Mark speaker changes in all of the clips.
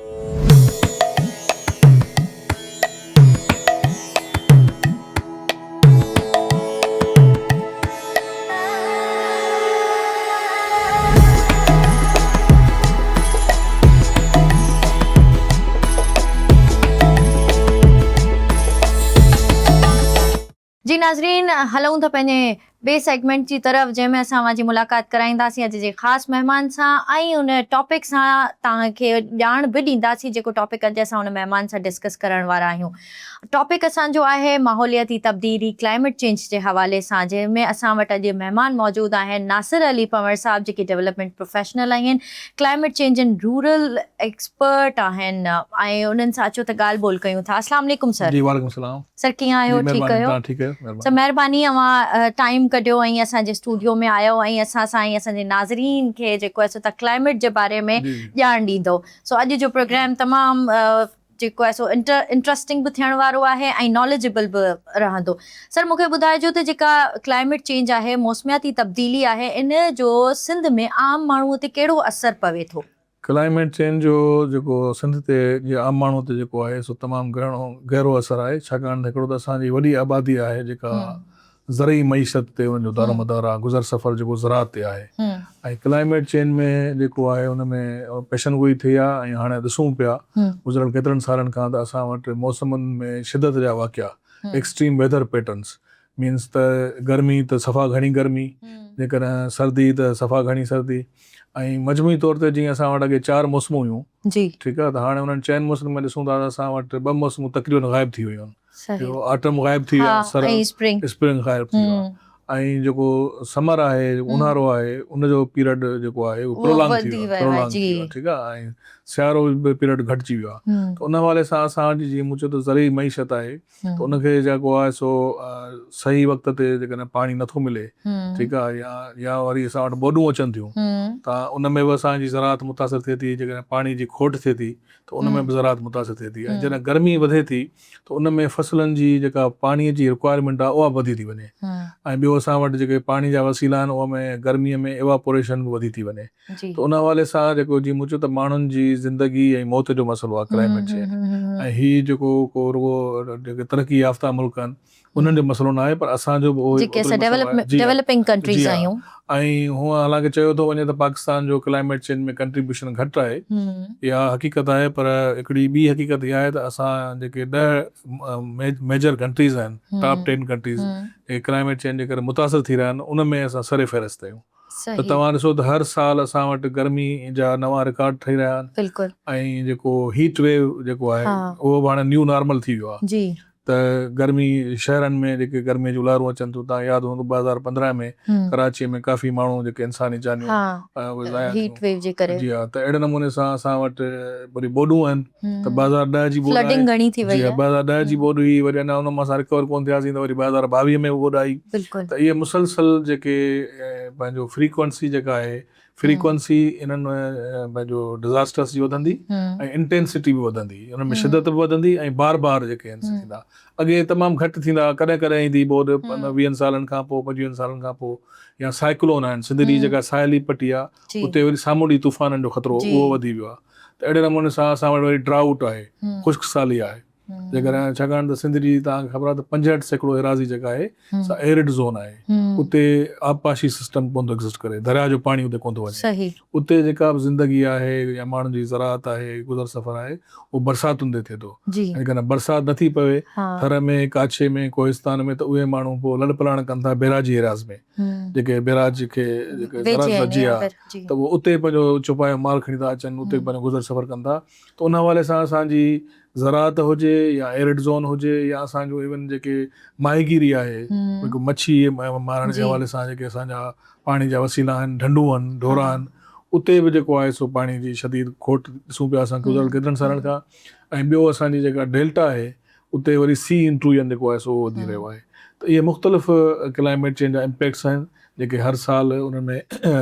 Speaker 1: जी नाज़रीन, हलूं था पंहिंजे ॿिए सेगमेंट जी तरफ़ जंहिंमें असां जी मुलाक़ात कराईंदासीं अॼु जे ख़ासि महिमान सां ऐं उन टॉपिक सां तव्हांखे ॼाण बि ॾींदासीं जेको टॉपिक अॼु असां उन महिमान सां डिस्कस करण वारा आहियूं। टॉपिक असांजो आहे माहौलियाती तब्दीली क्लाइमेट चेंज जे हवाले सां, जंहिंमें असां वटि अॼु महिमान मौजूदु आहिनि नासिर अली पंवर साहब, जेके डेवलपमेंट प्रोफेशनल आहिनि, climate change in rural expert आहिनि ऐं उन्हनि सां अचो त ॻाल्हि ॿोल कयूं था। अस्सलाम वालेकुम सर।
Speaker 2: जी वालेकुम सलाम।
Speaker 1: सर कीअं आहियो? ठीकु आहियो?
Speaker 2: ठीक है।
Speaker 1: सर महिरबानी, अवां टाइम कढियो ऐं असांजे स्टूडियो में आयो ऐं असां सां ऐं असांजे नाज़रीन खे जेको आहे सो त क्लाइमेट जे बारे में ॼाण ॾींदो। सो अॼु जो प्रोग्राम तमामु जेको आहे सो इंट्रस्टिंग बि थियण वारो आहे ऐं नॉलेजेबल बि रहंदो। सर मूंखे ॿुधाइजो त जेका क्लाइमेट चेंज आहे, मौसमियाती तब्दीली आहे, इन जो सिंध में आम माण्हूअ ते कहिड़ो असरु पवे थो?
Speaker 2: क्लाइमेट चेंज जो जेको सिंध ते जे आम माण्हू ते जेको आहे सो तमामु गहरो असरु आहे, छाकाणि त हिकिड़ो त असांजी वॾी आबादी आहे जेका ज़रई मईशत ते उनजो दारोमदार आहे, गुज़र सफ़र जेको ज़राअत ते आहे। ऐं क्लाइमेट चेंज में जेको आहे उन में पेशन गोई थी आहे ऐं हाणे ॾिसूं पिया गुज़िरियल केतिरनि सालनि खां त असां वटि मौसमनि में शिदत जा वाक़िया, एक्सट्रीम वेदर पैटर्न्स, मीन्स त गर्मी त सफ़ा घणी गर्मी, जेकॾहिं सर्दी त सफ़ा घणी सर्दी, ऐं मजमूई तौर ते जीअं असां वटि अॻे 4 मौसमूं हुयूं, ठीकु आहे, त हाणे उन्हनि 4 मौसमनि में ॾिसूं था त असां वटि 2 मौसमूं तक़रीबन ग़ाइबु थी वियूं आहिनि। ऑटम ग़ाइबु थी वियो आहे, स्प्रिंग ग़ाइबु थी वियो आहे, ऐं जेको समर आहे, ऊन्हारो आहे, उनजो पीरियड जेको आहे उहो प्रोलॉन्ग थी वियो आहे, ठीकु आहे, ऐं सियारो बि पीरियड घटिजी वियो आहे। त उन हवाले सां असांजी जीअं मूं चयो त ज़रई मईशत आहे, त उनखे जेको आहे सो सही वक़्त ते जेकॾहिं पाणी नथो मिले, ठीकु आहे, या वरी असां वटि ॿोॾूं अचनि थियूं त उन में बि असांजी ज़राअत मुतासिर थिए थी, जेकॾहिं पाणी जी खोट थिए थी त उन में बि ज़राअत मुतासिर थिए थी, ऐं जॾहिं गर्मी वधे थी त उन में फसलनि जी जेका पाणीअ जी रिक्वायरमेंट आहे उहा वधी थी वञे, ऐं ॿियो असां वटि जेके पाणी जा वसीला आहिनि उन में गर्मीअ में इवापोरेशन बि वधी थी वञे। त उन हवाले सां जेको जीअं मूं चयो त माण्हुनि जी ज़िंदगी ऐं मौत जो मसइलो आहे क्लाइमेट चेंज, ऐं हीअ जेको को रुगो जेके तरक़ी याफ़्ता मुल्क आहिनि उन्हनि जो मसइलो न आहे, पर असांजो बि
Speaker 1: डेवलपिंग कंट्रीज़ आहियूं।
Speaker 2: ऐं हूअं हालांकि चयो थो वञे त पाकिस्तान जो क्लाइमेट चेंज में कंट्रीब्यूशन घटि आहे, इहा हक़ीक़त आहे, पर हिकिड़ी ॿी हक़ीक़त इहा आहे त असां जेके 10 मेजर कंट्रीज़ आहिनि, टॉप 10 कंट्रीज़ जेके क्लाइमेट चेंज जे करे मुतासिर थी रहिया आहिनि, उन में असां सरे फ़हरिस्त आहियूं। त तव्हां ॾिसो त हर साल असां वटि गर्मी जा नवां रिकॉर्ड ठही रहिया आहिनि, ऐं जेको हीट वेव जेको आहे उहो बि हाणे न्यू नॉर्मल थी वियो आहे। त गर्मी शहरनि में जेके गर्मीअ जूं लहरूं अचनि थियूं, तव्हां यादि हूंदो 2015 में कराचीअ में काफ़ी माण्हू जेके इंसानी जानियूं जी हा, त अहिड़े नमूने सां असां वटि वरी ॿोॾूं आहिनि, त 2010 जी ॿोॾ आहे, 2010 जी ॿोॾ हुई, वरी अञा उन मां असां रिकवर कोन थियासीं त वरी 2022 में ॿोॾ आई। त इहे मुसलसल जेके पंहिंजो फ्रीक्वेंसी जेका आहे, फ्रीक्वेंसी इन्हनि पंहिंजो डिज़ास्टर्स जी वधंदी ऐं इंटेंसिटी बि वधंदी, उन में शिदत बि वधंदी ऐं बार बार जेके आहिनि थींदा। अॻे तमामु घटि थींदा, कॾहिं कॾहिं ईंदी ॿोॾ 20 सालनि खां पोइ, 25 सालनि खां पोइ, या साइक्लोन आहिनि, सिंधरी जेका साहेली पट्टी आहे उते वरी साम्हूं ॾींहुं तूफ़ाननि जो ख़तरो उहो वधी वियो आहे। त अहिड़े नमूने सां असां वटि वरी ड्राउट आहे, ख़ुश्क साली आहे, जेकॾहिं छाकाणि त सिंधरी तव्हांखे ख़बर आहे त 65% एराज़ी जेका आहे सा एरिड ज़ोन आहे, उते आबपाशी सिस्टम कोन थो एग्ज़िस्ट करे, दरिया जो पाणी उते कोन थो वञे, उते जेका बि ज़िंदगी आहे या माण्हुनि जी ज़राअत आहे, गुज़र सफ़र आहे, उहो बरसातुनि ते थिए थो। जेकॾहिं बरसाति नथी पवे थर में, काछे में, कोहिस्तान में, त उहे माण्हू पोइ लड़ पलाण कनि था बैराजी एरियाज़ में, जेके बैराज खे जेके ज़राअत जी आहे, त उहो उते पंहिंजो चुपायो माल खणी था अचनि, उते पंहिंजो गुज़र सफ़र कनि था। त उन हवाले सां असांजी ज़राअत हुजे या एरिड ज़ोन हुजे, या असांजो इवन जेके माहीगीरी आहे, मच्छी मारण जे हवाले सां जेके असांजा पाणी जा वसीला आहिनि, ढंढूं आहिनि, ढोरा आहिनि, उते बि जेको आहे सो पाणी जी शदीद खोट ॾिसूं पिया असां गुज़िरियल केतिरनि सालनि खां। ऐं ॿियो असांजी जेका डेल्टा आहे उते वरी सी इंट्रूजन जेको आहे सो वधी रहियो आहे। त इहे मुख़्तलिफ़ क्लाइमेट चेंज जा इम्पैक्ट्स आहिनि जेके हर साल उन में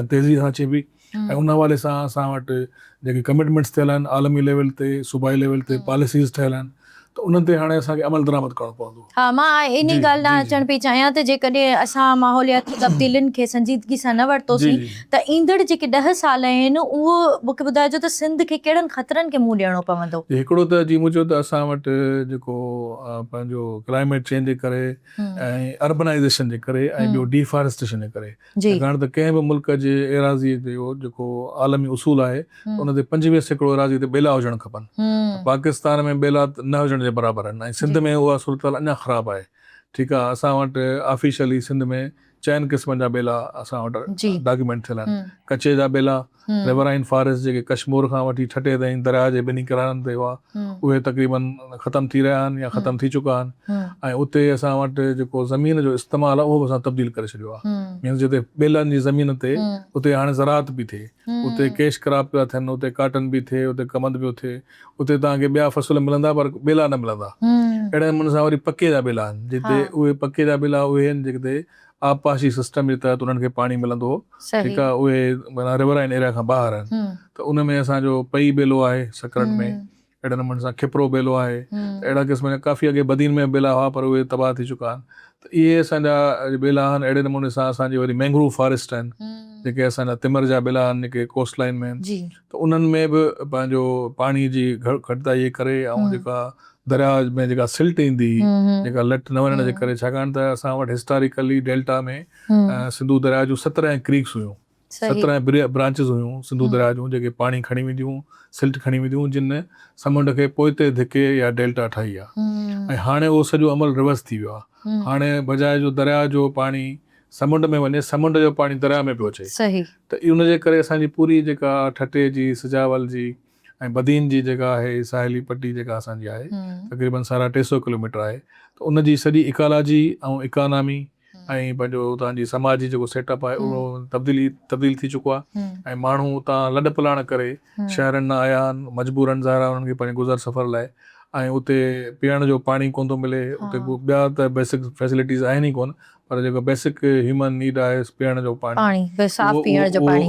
Speaker 2: तेज़ी सां अचे पई, ऐं उन हवाले सां असां वटि जेके कमिटमेंट्स थियल आहिनि आलमी लेवल ते, सूबाई लेवल ते पॉलिसीज़ ठहियल आहिनि, त उन्हनि ते हाणे असांखे अमल दरामद करणो पवंदो।
Speaker 1: हा, मां इन
Speaker 2: जी,
Speaker 1: ॻाल्हि लाइ
Speaker 2: जी, जी।
Speaker 1: अचण पई चाहियां त जेकॾहिं असां माहौलियाती तब्दीलियुनि खे संजीदगी सां न वरितोसीं
Speaker 2: जी, जी।
Speaker 1: त ईंदड़ जेके 10 साल आहिनि उहो मूंखे ॿुधाइजो त सिंध खे कहिड़नि ख़तरनि खे मुंहुं ॾियणो पवंदो।
Speaker 2: हिकिड़ो त जी मुंहिंजो त असां वटि जेको पंहिंजो क्लाइमेट चेंज जे करे ऐं अर्बनाइज़ेशन जे करे ऐं ॿियो डिफॉरेस्टेशन जे करे,
Speaker 1: जी।
Speaker 2: छाकाणि त कंहिं बि मुल्क जे एराज़ीअ जो जेको आलमी उसूल आहे उन ते 25% एराज़ी ते ॿेला हुजणु खपनि। त पाकिस्तान में ॿेला न हुजण जे बराबरि आहिनि ऐं सिंध में उहा सूरत अञा ख़राबु आहे। ठीकु आहे, असां वटि ऑफिशियली सिंध में 4 क़िस्मनि जा ॿेला असां वटि डॉक्यूमेंट थियल आहिनि। कचे जा ॿेला, रिवराइन फॉरेस्ट जेके कश्मीर खां वठी ठटे ताईं दरिया जे ॿिन्ही किनारनि ते हुआ, उहे तक़रीबन ख़तमु थी रहिया आहिनि या ख़तमु थी चुका आहिनि। ऐं उते असां वटि जेको ज़मीन जो इस्तेमालु आहे उहो बि असां तब्दील करे छॾियो आहे। मीन्स जिते ॿेलनि जी ज़मीन ते उते हाणे ज़राअत बि थिए, उते कैश क्रॉप पिया थियनि, उते कॉटन बि थिए, उते कमंद पियो थिए, उते तव्हांखे ॿिया फसल मिलंदा पर ॿेला न मिलंदा। अहिड़े नमूने सां वरी पके जा ॿेला आहिनि, जिते उहे पके जा ॿेला उहे आहिनि जिते आबपाशी सिस्टम जे तहत उन्हनि खे पाणी मिलंदो हो। ठीकु आहे, उहे माना रिवराइन एरिया खां ॿाहिरि आहिनि। त उन में असांजो पई ॿेलो आहे सकरनि में, अहिड़े नमूने सां खिपरो ॿेलो आहे। त अहिड़ा क़िस्म जा काफ़ी अॻे बदीन में ॿेला हुआ पर उहे तबाह थी चुका आहिनि। त इहे असांजा ॿेला आहिनि। अहिड़े नमूने सां असांजी वरी मैंग्रोव फॉरेस्ट आहिनि, जेके असांजा तिमर जा ॿेला आहिनि जेके कोस्ट लाइन में आहिनि। त उन्हनि में बि पंहिंजो पाणी जी घटिताई जे करे ऐं जेका दरिया में जेका सिल्ट ईंदी जेका लट न वञण जे करे, छाकाणि त असां वटि हिस्टोरिकली डेल्टा में सिंधू दरिया जूं 17 क्रीक्स हुयूं, 17 ब्रांचिस हुयूं सिंधू दरिया जूं, जेके पाणी खणी वेंदियूं, सिल्ट खणी वेंदियूं, जिन समुंड खे पोइते धिके या डेल्टा ठाही आहे। ऐं हाणे उहो सॼो अमल रिवर्स थी वियो आहे। हाणे बजाए जो दरिया जो पाणी समुंड में वञे, समुंड जो पाणी दरिया में पियो अचे। त उनजे करे असांजी पूरी जेका ठटे जी, सिजावल जी ऐं बदीन जी जेका आहे साहेली पट्टी जेका असांजी आहे, तक़रीबन 350 किलोमीटर आहे। त उनजी सॼी इकोलॉजी ऐं इकोनॉमी ऐं पंहिंजो तव्हांजी समाजी जेको सेटअप आहे उहो तब्दील थी चुको आहे। ऐं माण्हू उतां लॾ पलाण करे शहरनि न आया आहिनि, मजबूरन ज़ाहिर आहे उन्हनि खे पंहिंजे गुज़र सफ़र लाइ। ऐं उते पीअण जो पाणी कोन थो मिले, उते ॿिया त बेसिक फैसिलिटीज़ आहिनि ई कोन, पर जेको बेसिक ह्यूमन नीड आहे पीअण जो पाणी,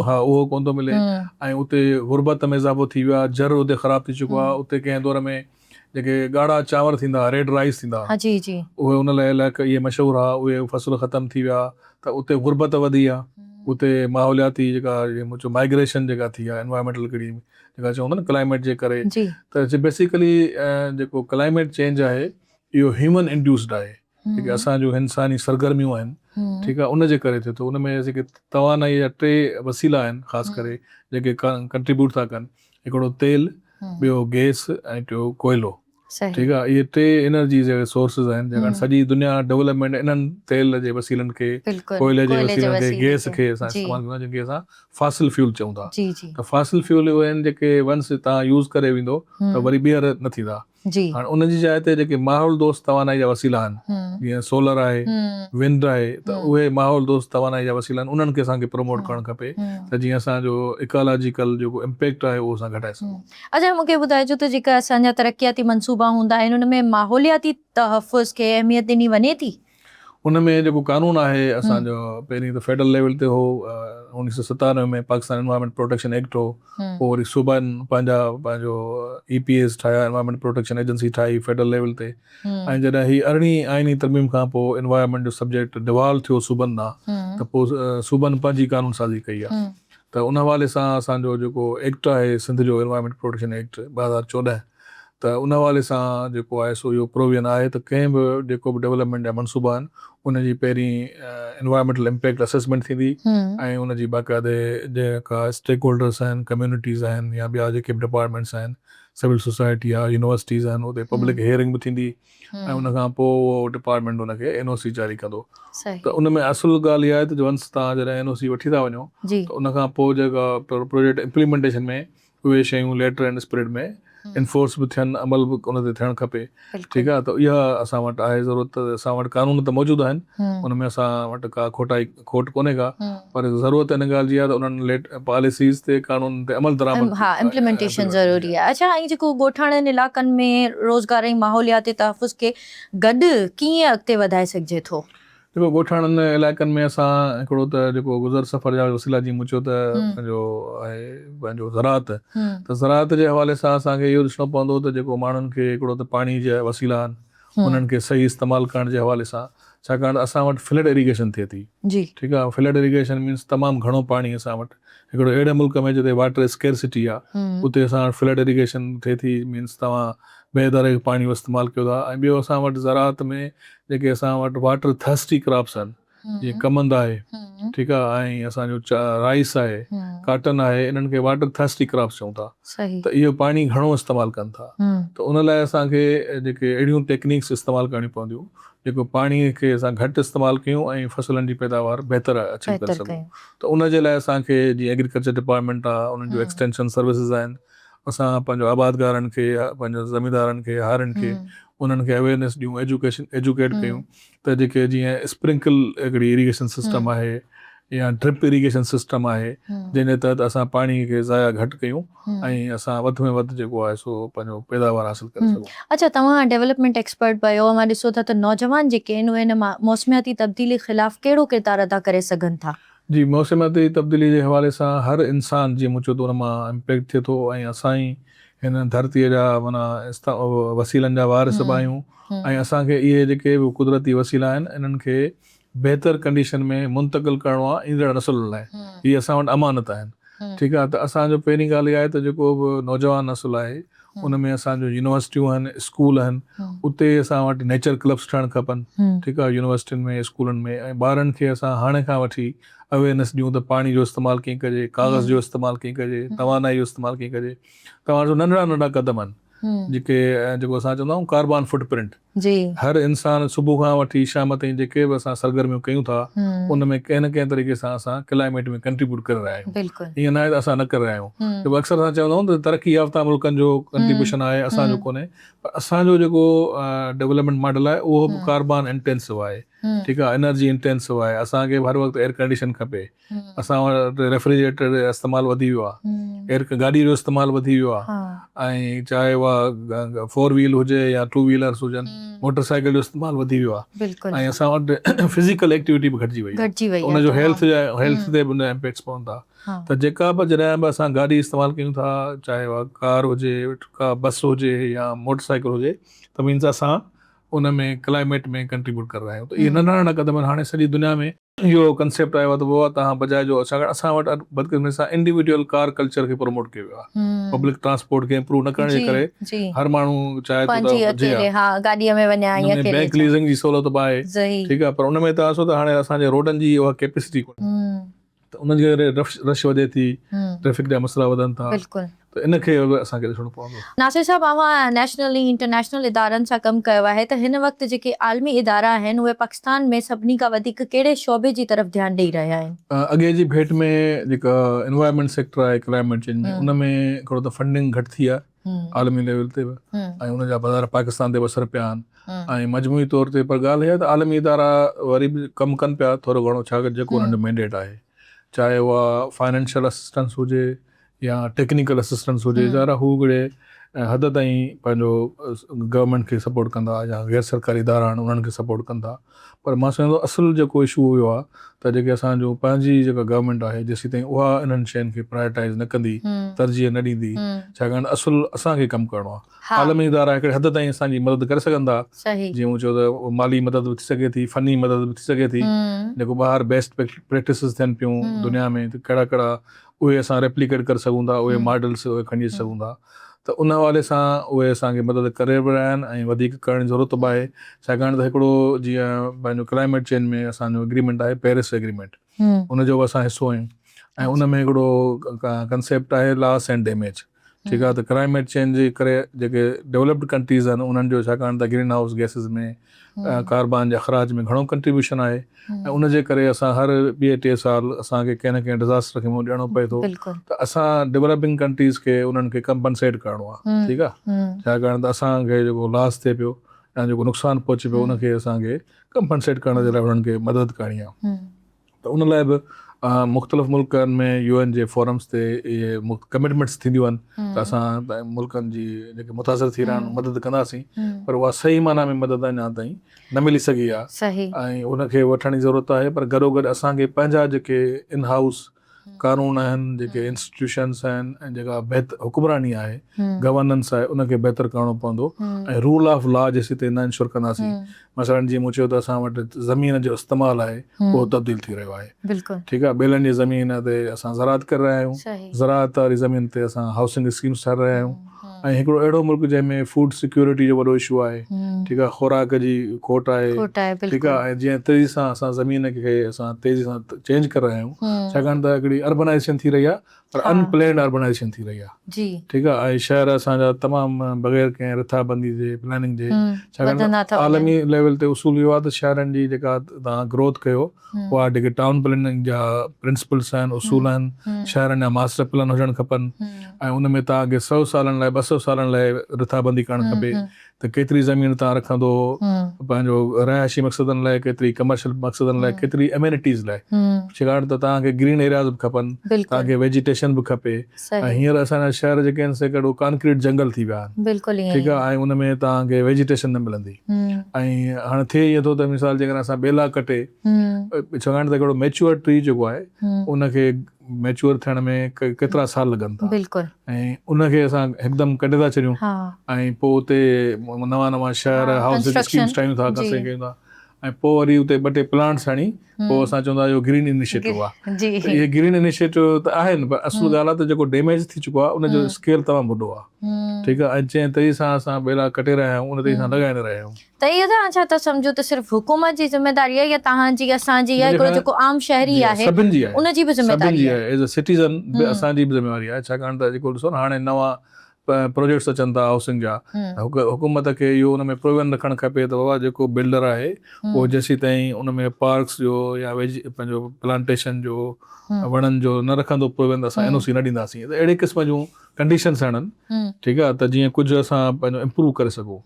Speaker 2: हा उहो कोन थो मिले। ऐं उते गुरबत में इज़ाफ़ो थी वियो आहे, जर उते ख़राबु थी चुको आहे। उते कंहिं दौर में जेके ॻाढ़ा चांवर थींदा, रेड राइस थींदा, उहे उन लाइ इलाइक़ो इहे मशहूरु आहे, उहे फसल ख़तमु थी विया। त उते गुरबत वधी आहे, उते माहौलियाती जेका माइग्रेशन जेका थी आहे, एनवायरमेंटल हिकिड़ी जेका चवंदा न क्लाइमेट जे करे। त बेसिकली जेको क्लाइमेट चेंज आहे इहो ह्यूमन इंड्यूस्ड आहे, जेके असांजो इंसानी सरगर्मियूं आहिनि, ठीकु आहे, उनजे करे थिए थो। उन में जेके तवानाई जा 3 वसीला आहिनि ख़ासि करे जेके कंट्रीब्यूट था कनि, हिकिड़ो तेल, ॿियो गैस ऐं टियों कोयलो। ठीकु आहे, इहे 3 एनर्जी जे सोर्सिस आहिनि, जेका सॼी दुनिया डेवलपमेंट इन्हनि तेल जे वसीलनि खे, कोयले जे वसीलनि खे, गैस खे असां इस्तेमालु कंदा आहियूं, जंहिंखे असां फासिल फ्यूल चऊं था। त फासिल फ्यूल उहे आहिनि जेके वंस तव्हां यूज़ करे वेंदो त वरी ॿीहर न थींदा। हाणे उनजी जाइ ते जेके माहौल दोस्त तवानाई जा वसीला आहिनि, जीअं सोलर आहे, विंड आहे, त उहे माहौल दोस्त तवानाई जा वसीला आहिनि, उन्हनि खे असांखे प्रमोट करणु खपे, त जीअं असांजो इकोलॉजिकल जेको इम्पैक्ट आहे उहो असां घटाए सघूं।
Speaker 1: अच्छा, मूंखे ॿुधाइजो त जेका असांजा तरक़ियाती मनसूबा हूंदा आहिनि उन में माहौलियाती तहफ़ुज़ खे अहमियत ॾिनी वञे थी?
Speaker 2: उन में जेको कानून आहे असांजो, पहिरीं त फेडरल लेवल ते हो 1997 में पाकिस्तान एनवायरमेंट प्रोटेक्शन एक्ट हो, पोइ वरी सूबनि पंहिंजो EPAs ठाहिया, एनवायरमेंट प्रोटेक्शन एजेंसी ठाही फेडरल लेवल ते। ऐं जॾहिं ही 18वीं आइनी तरमीम खां पोइ एनवायरमेंट जो सब्जेक्ट डिवॉल्व थियो सूबनि ॾांहुं, त पोइ सूबनि पंहिंजी कानून साज़ी कई आहे। त उन हवाले सां असांजो जेको एक्ट आहे सिंध जो एनवायरमेंट प्रोटेक्शन एक्ट 2014, त उन हवाले सां जेको आहे सो इहो प्रोविजन आहे त कंहिं बि जेको बि डेवलपमेंट जा मनसूबा आहिनि उनजी पहिरीं एनवायरमेंटल इम्पैक्ट असेसमेंट थींदी, ऐं उनजी बाक़ाइदे जेका स्टेक होल्डर्स आहिनि, कम्यूनिटीज़ आहिनि या ॿिया जेके बि डिपार्टमेंट्स आहिनि, सिविल सोसाइटी आहे, यूनिवर्सिटीज़ आहिनि, उते पब्लिक हियरिंग बि थींदी। ऐं उनखां पोइ उहो डिपार्टमेंट उनखे NOC जारी कंदो। त उन में असुलु ॻाल्हि इहा आहे त वंस तव्हां जॾहिं NOC वठी था वञो त उनखां पोइ जेका प्रोजेक्ट इम्प्लीमेंटेशन में उहे शयूं लेटर एंड स्पिरिट में इन्फोर्स बि थियनि, अमल बि उन ते थियणु खपे। ठीकु आहे, त इहा असां वटि आहे ज़रूरत। असां वटि कानून त मौजूदु आहिनि, उन में असां वटि का खोट कोन्हे का, पर ज़रूरत इन ॻाल्हि जी आहे त उन्हनि पॉलिसीज़ ते, कानून ते अमल दरामद,
Speaker 1: इम्प्लीमेंटेशन ज़रूरी आहे। अच्छा, ऐं जेको ॻोठाणनि इलाइक़नि में रोज़गार ऐं माहौलियाती तहफ़ुज़ खे गॾु कीअं अॻिते वधाए सघिजे थो?
Speaker 2: जेको ॻोठाणनि इलाइक़नि में असां हिकिड़ो त जेको गुज़र सफ़र जा वसीला जीअं मूं चयो त पंहिंजो आहे पंहिंजो ज़राअत, त ज़राअत जे हवाले सां असांखे इहो ॾिसणो पवंदो त जेको माण्हुनि खे हिकिड़ो त पाणी जा वसीला आहिनि उन्हनि खे सही इस्तेमालु करण जे हवाले सां, छाकाणि असां वटि फ्लड इरीगेशन थिए थी,
Speaker 1: जी
Speaker 2: ठीकु आहे। फ्लड इरीगेशन मीन्स तमामु घणो पाणी असां वटि, हिकिड़ो अहिड़े मुल्क में जिते वाटर स्केरसिटी आहे उते असां वटि फ्लड इरीगेशन थिए थी, मीन्स तव्हां बेदरे पाणी जो इस्तेमालु कयो था। ऐं ॿियो असां वटि ज़राअत में जेके असां वटि वाटर थर्स्टी क्रॉप्स आहिनि, जीअं कमंद आहे, ठीकु आहे, ऐं असांजो राइस आहे, काटन आहे, इन्हनि खे वाटर थर्स्टी क्रॉप्स चऊं था,
Speaker 1: सही
Speaker 2: त इहो पाणी घणो इस्तेमालु कनि था। त उन लाइ असांखे जेके अहिड़ियूं टेक्निक्स इस्तेमालु करणियूं पवंदियूं जेको पाणीअ खे असां घटि इस्तेमालु कयूं ऐं फसलनि जी पैदावार बहितर अचीव करे सघूं। त उन जे लाइ असांखे जीअं एग्रीकल्चर डिपार्टमेंट आहे, उन्हनि जो एक्सटेंशन सर्विसिस आहिनि, असां पंहिंजो आबादगारनि खे, पंहिंजो ज़मींदारनि खे, हारनि खे उन्हनि खे अवेयरनेस ॾियूं, एजुकेट कयूं त जेके जीअं स्प्रिंकल हिकिड़ी इरीगेशन सिस्टम आहे या ड्रिप इरीगेशन सिस्टम आहे, जंहिंजे तहत असां पाणीअ खे ज़ाया घटि कयूं ऐं असां वधि में वधि जेको आहे सो पंहिंजो पैदावार हासिलु करे सघूं।
Speaker 1: अच्छा, तव्हां डेवलपमेंट एक्सपर्ट बि आहियो, मां ॾिसो था त नौजवान जेके आहिनि उहे हिन मौसमियाती तब्दीली ख़िलाफ़ कहिड़ो किरदारु अदा करे सघनि था?
Speaker 2: जी, मौसमियाती तब्दीली जे हवाले सां हर इंसान जीअं मूं चयो त उन मां इम्पैक्ट थिए थो ऐं असां ई हिन धरतीअ जा माना वसीलनि जा वारिस बि आहियूं ऐं असांखे इहे जेके बि कुदरती वसीला आहिनि इन्हनि खे बहितर कंडीशन में मुंतक़िल करिणो आहे ईंदड़ नसुलनि लाइ। इहे असां वटि अमानत आहिनि, ठीकु आहे। त असांजो पहिरीं ॻाल्हि इहा आहे त जेको बि नौजवान नसुल आहे उन में असांजो यूनिवर्सिटियूं आहिनि, स्कूल आहिनि, उते असां वटि नेचर क्लब्स ठहणु खपनि, ठीकु आहे, यूनिवर्सिटियुनि में, स्कूलनि में। ऐं ॿारनि खे असां हाणे खां वठी अवेयरनेस ॾियूं त पाणी जो इस्तेमालु कीअं कजे, कागज़ जो इस्तेमालु कीअं कजे, तवानाई जो इस्तेमालु कीअं कजे। तव्हां वटि नंढड़ा नंढड़ा क़दम आहिनि जेको असां चवंदा आहियूं कार्बन फुटप्रिंट।
Speaker 1: जी
Speaker 2: हर इंसान सुबुह खां वठी शाम ताईं जेके बि असां सरगर्मियूं कयूं था उन में कंहिं न कंहिं तरीक़े सां असां क्लाइमेट में कंट्रीब्यूट करे रहिया आहियूं।
Speaker 1: बिल्कुलु
Speaker 2: ईअं न आहे त असां न करे रहिया आहियूं। जेको अक्सर असां चवंदा आहियूं त तरक़ी याफ़्ता मुल्कनि जो कंट्रीब्यूशन आहे, असांजो कोन्हे, पर असांजो जेको डेवलपमेंट मॉडल आहे उहो बि कार्बन इंटेंसिव आहे, ठीकु आहे, एनर्जी इंटेंसिव आहे। असांखे हर वक़्तु एयर कंडीशन खपे, असां वटि रेफ्रिजरेटर जो इस्तेमालु वधी वियो आहे, गाॾी जो इस्तेमालु वधी वियो आहे, ऐं चाहे उहा 4 व्हील हुजे या 2 व्हीलर्स हुजनि, मोटरसाइकिल जो इस्तेमालु वधी वियो आहे। ऐं असां वटि फिज़िकल एक्टिविटी बि घटिजी वई आहे, उनजो हेल्थ ते बि उन जा इम्पैक्ट्स पवनि था। त जेका बि जॾहिं बि असां गाॾी इस्तेमालु कयूं था, चाहे उहा कार हुजे, का बस हुजे या मोटरसाइकिल हुजे, त मीन्स असां उन में क्लाइमेट में कंट्रीब्यूट करे रहिया आहियूं। त इहे नंढा नंढा क़दम आहिनि। हाणे सॼी दुनिया में इहो कंसेप्ट आयो आहे त उहो तव्हां बजाए जो, छाकाणि असां वटि बदकिस्मती सां इंडिविजुअल कार कल्चर खे प्रमोट कयो वियो आहे। पब्लिक ट्रांसपोर्ट खे इम्प्रूव न करण जे करे हर माण्हू चाहे थो त
Speaker 1: गाॾीअ में वञा या
Speaker 2: बैंक लीजिंग जी सहूलियत बि आहे, ठीकु आहे, पर उन में तव्हां ॾिसो त हाणे असांजे रोडनि जी उहा कैपेसिटी कोन्हे, त उनजे करे रश वधे थी, ट्रैफिक जा मसइला वधनि था, त इनखे असांखे ॾिसणो पवंदो।
Speaker 1: नासिर साहब, अवां नेशनल इंटरनेशनल इदारनि सां कमु कयो आहे, त हिन वक़्तु जेके आलमी इदारा आहिनि उहे पाकिस्तान में सभिनी खां वधीक कहिड़े शोबे जी तरफ़ ध्यानु ॾेई रहिया आहिनि?
Speaker 2: अॻे जी भेट में जेका एनवायरमेंट सेक्टर आहे क्लाइमेट चेंज में, उन में हिकिड़ो त फंडिंग घटि थी आहे आलमी लेवल ते बि, ऐं उनजा बाज़ार पाकिस्तान ते बि असरु पिया आहिनि। ऐं मजमूई तौर ते पर ॻाल्हि इहा आहे त आलमी इदारा वरी बि कमु कनि पिया थोरो घणो, छाकाणि जेको उन्हनि जो मैंडेट आहे, चाहे उहा फाइनेंशियल असिस्टेंस हुजे या टेक्निकल असिस्टेंस हुजे, ज़ारा हू हिकिड़े हद ताईं पंहिंजो गवर्नमेंट खे सपोर्ट कंदा या गैर सरकारी इदारा आहिनि उन्हनि खे सपोर्ट कंदा। पर मां सम्झंदो असुलु जेको इशू हुयो आहे त जेके असांजो पंहिंजी जेका गवर्नमेंट आहे जेसीं ताईं उहा इन्हनि शयुनि खे प्रायोरिटाइज़ न कंदी, तरजीह न ॾींदी, छाकाणि असुलु असांखे कमु करिणो आहे। आलमी इदारा हिकिड़े हद ताईं असांजी मदद करे सघंदा, जीअं मूं चयो त माली मदद बि थी सघे थी, फनी मदद बि थी सघे थी, जेको ॿाहिरि बेस्ट प्रैक्टिसिस थियनि पियूं दुनिया में, त कहिड़ा कहिड़ा उहे असां रेप्लिकेट करे सघूं था, उहे मॉडल्स उहे खणी अची सघूं था। त उन हवाले सां उहे असांखे मदद करे बि रहिया आहिनि ऐं वधीक करण जी ज़रूरत बि आहे, छाकाणि त हिकिड़ो जीअं पंहिंजो क्लाइमेट चेंज में असांजो एग्रीमेंट आहे पेरिस एग्रीमेंट, उनजो बि असां हिसो आहियूं, ऐं उन में हिकिड़ो कंसेप्ट आहे लॉस एंड डैमेज, ठीकु आहे। त क्लाइमेट चेंज जे करे जेके डेवलप्ड कंट्रीज़ आहिनि उन्हनि जो, छाकाणि त ग्रीन हाउस गैसिस में कार्बन जे अख़राज में घणो कंट्रीब्यूशन आहे, ऐं उनजे करे असां हर 2-3 साल असांखे कंहिं न कंहिं डिज़ास्टर खे मुंहुं ॾियणो पए थो। त असां डेवलपिंग कंट्रीज़ खे उन्हनि खे कंपनसेट करिणो आहे, ठीकु आहे, छाकाणि त असांखे जेको लॉस थिए पियो या जेको नुक़सानु पहुचे पियो उनखे असांखे कंपनसेट करण जे लाइ उन्हनि खे मदद करणी आहे। त उन लाइ बि मुख़्तलिफ़ मुल्कनि में UN जे फोरम्स ते इहे कमिटमेंट्स थींदियूं आहिनि त असां मुल्कनि जी जेके मुतासिर थी रहिया आहिनि मदद कंदासीं, पर उहा सही माना में मदद अञा ताईं न मिली सघी आहे
Speaker 1: सही
Speaker 2: ऐं उनखे वठण जी ज़रूरत आहे। पर गॾोगॾु असांखे पंहिंजा जेके इन हाउस कानून आहिनि, जेके इंस्टीट्यूशन्स आहिनि ऐं जेका हुकुमरानी आहे, गवर्नेंस आहे, उनखे बहितर करणो पवंदो ऐं रूल ऑफ लॉ जेसीं ताईं न इंश्योर कंदासीं। मसइलनि जीअं मूं चयो त असां वटि ज़मीन जो इस्तेमालु आहे उहो तब्दील थी रहियो आहे।
Speaker 1: बिल्कुलु
Speaker 2: ठीकु आहे, ॿेलनि जी ज़मीन ते असां ज़राअत करे रहिया आहियूं,
Speaker 1: सही
Speaker 2: ज़राअत वारी ज़मीन ते असां हाउसिंग स्कीम्स ठाहे रहिया आहियूं ऐं हिकिड़ो अहिड़ो मुल्क जंहिंमें फूड सिक्योरिटी जो वॾो इशू आहे, ठीकु आहे, खुराक जी खोट आहे, ठीकु आहे, ऐं जीअं तेज़ी सां असां ज़मीन खे असां तेज़ी सां चेंज करे रहिया आहियूं, छाकाणि त हिकिड़ी अर्बनाइज़ेशन थी रही आहे, पर अनप्लेन्ड अर्बनाइज़ेशन थी रही आहे।
Speaker 1: जी
Speaker 2: ठीकु आहे, ऐं शहर असांजा तमामु बग़ैर कंहिं रिथाबंदी जे प्लानिंग जे, छाकाणि त आलमी लेवल ते उसूल इहो आहे त शहरनि जी जेका तव्हां ग्रोथ कयो उहा जेके टाउन प्लानिंग जा प्रिंसिपल्स आहिनि, उसूल आहिनि, शहरनि जा मास्टर प्लान हुजणु खपनि ऐं उन में तव्हांखे 100 सालनि लाइ 200 सालनि लाइ रिथाबंदी करणु खपे त केतिरी ज़मीन तव्हां रखंदो पंहिंजो रहायशी मक़सदनि लाइ, केतिरी कमर्शियल मक़सदनि लाइ, केतिरी एम्यूनिटीज़ लाइ, छाकाणि त तव्हांखे ग्रीन एरियाज़ बि खपनि, तव्हांखे वेजिटेशन बि खपे ऐं हींअर असांजा शहर जेके आहिनि से हिकिड़ो कॉन्क्रीट जंगल थी विया आहिनि, ठीकु आहे, ऐं उन में तव्हांखे वेजिटेशन न मिलंदी ऐं हाणे थिए ईअं थो त मिसाल जे करे असां बेला कटे, छाकाणि त हिकिड़ो मैच्योर ट्री जेको आहे उनखे मैच्योर थियण में केतिरा साल लॻनि था ऐं उनखे असां हिकदमि कटे था छॾियूं ऐं पोइ उते नवां शहर हाउसिंग स्कीम्स ठाहियूं था, कंस्ट्रक्ट कयूं था ऐं पोइ वरी उते 2 टे प्लांट्स हणी पोइ असां चवंदा इहो ग्रीन इनिशिएटिव आहे। त इहे ग्रीन इनिशिएटिव त आहिनि, पर असुल ॻाल्हि आहे त जेको डैमेज थी चुको आहे उनजो स्केल तमामु वॾो आहे। ठीकु आहे, ऐं जंहिं तरीक़े सां असां ॿेला कटे रहिया आहियूं उन तरीक़े सां लॻाए न रहिया आहियूं।
Speaker 1: त इहो तव्हां छा था सम्झो त सिर्फ़ु हुकूमत जी ज़िमेदारी आहे या तव्हांजी, असांजी, या हिकिड़ो जेको आम शहरी आहे
Speaker 2: सभिनि जी आहे,
Speaker 1: उनजी बि ज़िमेदारी आहे?
Speaker 2: एज़ अ सिटीज़न बि असांजी बि ज़िमेवारी आहे, छाकाणि त जेको ॾिसो न हाणे नवां प्रोजेक्ट्स अचनि था हाउसिंग जा, हुकूमत खे इहो उन में प्रोविज़न रखणु खपे त बाबा जेको बिल्डर आहे उहो जेसीं ताईं उन में पार्क्स जो या पंहिंजो प्लांटेशन जो वणनि जो न रखंदो प्रोविज़न, असां NOC न ॾींदासीं। त अहिड़े क़िस्म जूं कंडीशन्स आणनि, ठीकु आहे, त जीअं कुझु असां पंहिंजो इम्प्रूव करे सघूं।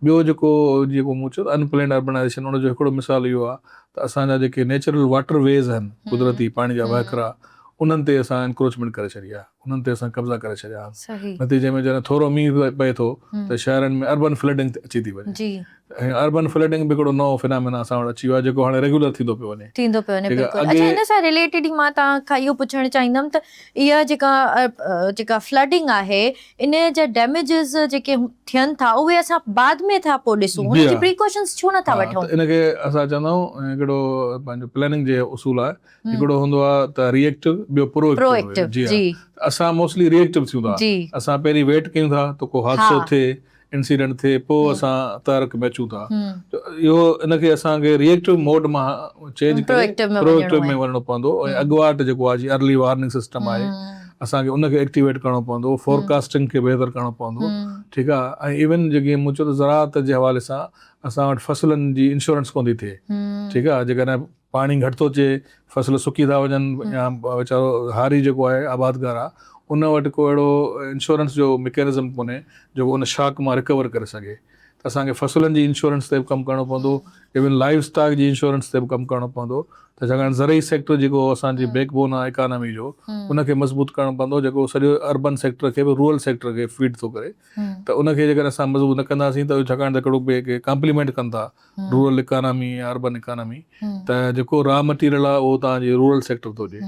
Speaker 2: ॿियो जेको मूं चयो अनप्लेन्ड अर्बनाइज़ेशन, उनजो हिकिड़ो मिसाल इहो आहे त असांजा जेके नेचुरल वाटर वेज़ आहिनि, कुदरती पाणी जा वहिकरा, उन्हनि ते असां एनक्रोचमेंट करे छॾी आहे, उन्हनि ते असां कब्ज़ा करे छॾिया आहिनि। नतीजे में जॾहिं थोरो मींहुं पए थो त शहरनि में अर्बन फ्लडिंग अची थी वञे ऐं अर्बन फ्लडिंग बि हिकिड़ो नओं फिनोमेना असां वटि अची वियो आहे जेको हाणे रेगुलर थींदो पियो वञे।
Speaker 1: बिल्कुलु। अच्छा, हिन सां रिलेटेड ई मां तव्हां खां इहो पुछणु चाहींदमि त इहा जेका फ्लडिंग आहे, इन जा डैमेजिस जेके थियनि था उहे असां बाद में था पोइ ॾिसूं, उनजी प्रिकॉशन्स छो नथा वठूं?
Speaker 2: इनखे असां चवंदा आहियूं हिकिड़ो पंहिंजो प्लानिंग जो उसूल आहे, हिकिड़ो हूंदो आहे त रिएक्टिव, ॿियो प्रोएक्टिव। जी, असां मोस्टली रिएक्टिव थियूं था, असां पहिरीं वेट कयूं था त को हादसो थिए, इंसिडेंट थिए, पोइ असां तहरक में अचूं था। इहो इनखे असांखे रिएक्टिव मोड मां चेंज करे प्रोएक्टिव में वञिणो पवंदो ऐं अॻुवाट जेको आहे जीअं अर्ली वार्निंग सिस्टम आहे असांखे उनखे एक्टिवेट करणो पवंदो, फोरकास्टिंग खे बहितर करणो पवंदो, ठीकु आहे। ऐं इवन जेकी मूं चयो त ज़राअत जे हवाले सां असां वटि फसलनि जी इंश्योरेंस कोन थी थिए, ठीकु आहे, जेकॾहिं पाणी घटि थो अचे, फसल सुकी था वञनि या वीचारो हारी जेको आहे आबादगार आहे उन वटि को अहिड़ो इंश्योरेंस जो मैकेनिज़म कोन्हे जेको उन शॉक मां रिकवर करे सघे, त असांखे फसलनि जी इंश्योरेंस ते बि कमु करणो पवंदो, इवन लाइव स्टॉक जी इंश्योरेंस ते बि कमु करणो पवंदो, त छाकाणि ज़रूरी सेक्टर जेको असांजी बैकबोन आहे इकानमी जो उनखे मज़बूत करणो पवंदो, जेको सॼो अर्बन सेक्टर खे बि रूरल सेक्टर खे फीड थो करे, त उनखे जेकर असां मज़बूत न कंदासीं त छाकाणि त हिकिड़ो ॿिए खे कॉम्प्लीमेंट कनि था रूरल इकानमी या अर्बन इकानमी, त जेको रॉ मटीरियल आहे उहो तव्हांजी रूरल सेक्टर थो हुजे,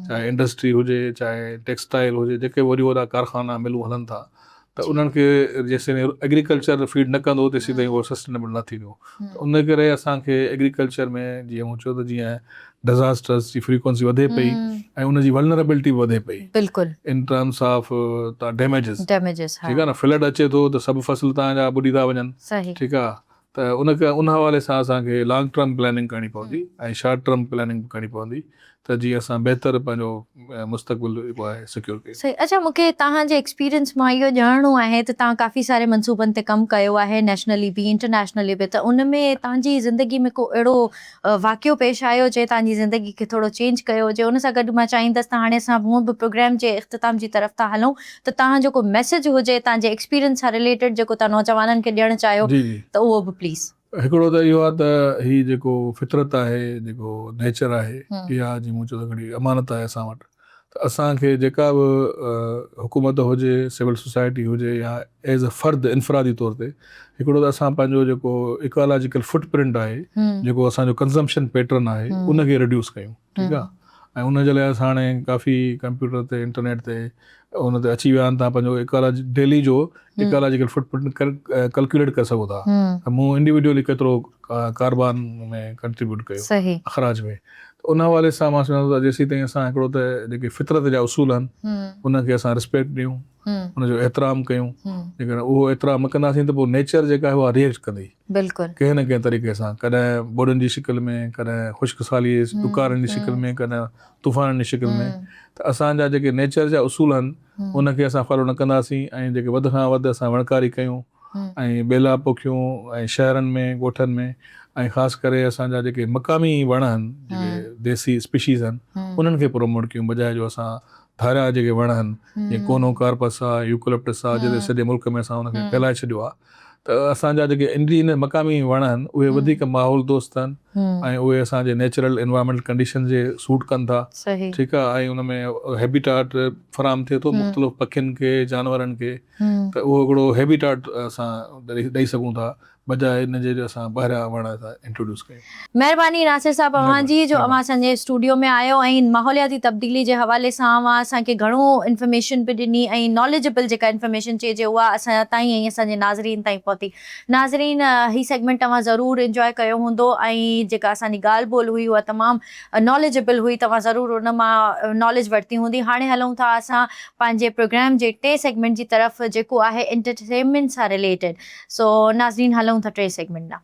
Speaker 2: चाहे इंडस्ट्री हुजे, चाहे टेक्सटाइल हुजे, जेके वॾी वॾा कारखाना मिलूं हलनि था, त उन्हनि खे जेसिताईं एग्रीकल्चर फीड न कंदो तेसिताईं उहो सस्टेनेबल न थींदो। त उन करे असांखे एग्रीकल्चर में जीअं मूं चयो त जीअं डिज़ास्टर्स जी फ्रीक्वेंसी वधे पई ऐं उनजी वल्नरेबिलिटी बि वधे पई, बिल्कुलु, इन टर्म्स ऑफ डैमेजिस, ठीकु आहे न, फ्लड अचे थो त सभु फसल तव्हांजा ॿुॾी था वञनि, ठीकु आहे, त उन हवाले सां असांखे लॉन्ग टर्म प्लानिंग करणी पवंदी ऐं शॉर्ट टर्म प्लानिंग बि करणी पवंदी, त जीअं असां बहितर पंहिंजो मुस्तक़बिल जेको आहे सिक्योर कयूं।
Speaker 1: सही। अच्छा, मूंखे तव्हांजे एक्सपीरियंस मां इहो ॼाणणो आहे त तव्हां काफ़ी सारे मनसूबनि ते कमु कयो आहे, नेशनली बि इंटरनेशनली बि, त उन में तव्हांजी ज़िंदगी में को अहिड़ो वाक़ियो पेश आयो जे तव्हांजी ज़िंदगी खे थोरो चेंज कयो हुजे? उन सां गॾु मां चाहींदसि त हाणे असां हूअं बि प्रोग्राम जे इख़्तिताम जी तरफ़ था हलूं, त तव्हांजो को मैसेज हुजे तव्हांजे एक्सपीरियंस सां रिलेटेड जेको तव्हां नौजवाननि खे ॾियणु चाहियो त उहो बि प्लीज़।
Speaker 2: हिकिड़ो त इहो आहे त हीउ जेको फितरत आहे, जेको नेचर आहे, इहा जीअं मूं चयो त हिकिड़ी अमानत आहे असां वटि। त असांखे जेका बि हुकूमत हुजे, सिविल सोसाइटी हुजे, या एज़ अ फ़र्द इनफ़रादी तौर ते, हिकिड़ो त असां पंहिंजो जेको इकोलॉजिकल फुटप्रिंट आहे, जेको असांजो कंज़म्पशन पैटर्न आहे, उनखे रिड्यूस कयूं, ठीकु आहे। ऐं उनजे लाइ असां हाणे काफ़ी कंप्यूटर ते, इंटरनेट ते उन ते अची विया आहिनि, तव्हां पंहिंजो डेली जो इकोलॉजिकल फुटप्रिंट कैलकुलेट करे सघो था। मूं इंडिविजुअली केतिरो कारबान में कंट्रीब्यूट कयो, अख़राज में। उन हवाले सां मां सम्झां थो जेसीं ताईं असां हिकिड़ो त जेके फितरत जा उसूल आहिनि उनखे असां रिस्पेक्ट ॾियूं, उनजो एतिराम कयूं। जेकॾहिं उहो एतिराम कंदासीं त पोइ नेचर जेका आहे उहा रिएक्ट कंदी
Speaker 1: बिल्कुलु
Speaker 2: कंहिं न कंहिं तरीक़े सां, कॾहिं ॿोॾियुनि जी शिकिल में, कॾहिं ख़ुश्क साली ॾुकारनि जी शिकिल में, कॾहिं तूफ़ाननि जी शिकिल में। त असांजा जेके नेचर जा उसूल आहिनि उनखे असां फॉलो न कंदासीं ऐं जेके वधि खां वधि असां वणकारी कयूं ऐं बेला पोखियूं ऐं शहरनि में, ॻोठनि में, ऐं ख़ासि करे असांजा जेके मक़ामी वण आहिनि, जेके देसी स्पीशीज़ आहिनि, उन्हनि खे प्रोमोट कयूं, बजाए जो असां धारिया जेके वण आहिनि, जीअं कोनो कार्पस आहे, यूकलिप्टस आहे, जॾहिं सॼे मुल्क में असां उनखे फैलाए छॾियो आहे। त असांजा जेके इंडियन मक़ामी वण आहिनि उहे वधीक माहौल दोस्त आहिनि ऐं उहे असांजे नेचुरल एनवायरमेंटल कंडीशन जे सूट कनि था, ठीकु आहे। ऐं उन में हैबिटाट फराहम थिए थो मुख़्तलिफ़ पखियुनि खे, जानवरनि खे। त उहो हिकिड़ो हैबिटाट असां ॾेई सघूं था, बजाए इनजे जो असां ॿाहिरियां वण था इंट्रोड्यूस कयूं।
Speaker 1: महिरबानी नासिर साहब अव्हांजी जो अव्हां असांजे स्टूडियो में आयो ऐं माहौलियाती तब्दीली जे हवाले सां अव्हां असांखे घणो इंफॉर्मेशन बि ॾिनी ऐं नॉलेजेबल जेका इंफॉर्मेशन चइजे उहा असां ताईं ऐं असांजे नाज़रीन ताईं पहुती। नाज़रीन, ही सेगमेंट तव्हां ज़रूरु इंजॉय कयो हूंदो ऐं जेका असांजी ॻाल्हि ॿोल हुई उहा तमामु नॉलेजेबल हुई, तव्हां ज़रूरु उन मां नॉलेज वरिती हूंदी। हाणे हलूं था असां पंहिंजे प्रोग्राम जे टे सेगमेंट जी तरफ़, जेको आहे एंटरटेनमेंट सां रिलेटेड। सो नाज़रीन, हलूं था टे सेगमेंट ॾांहुं।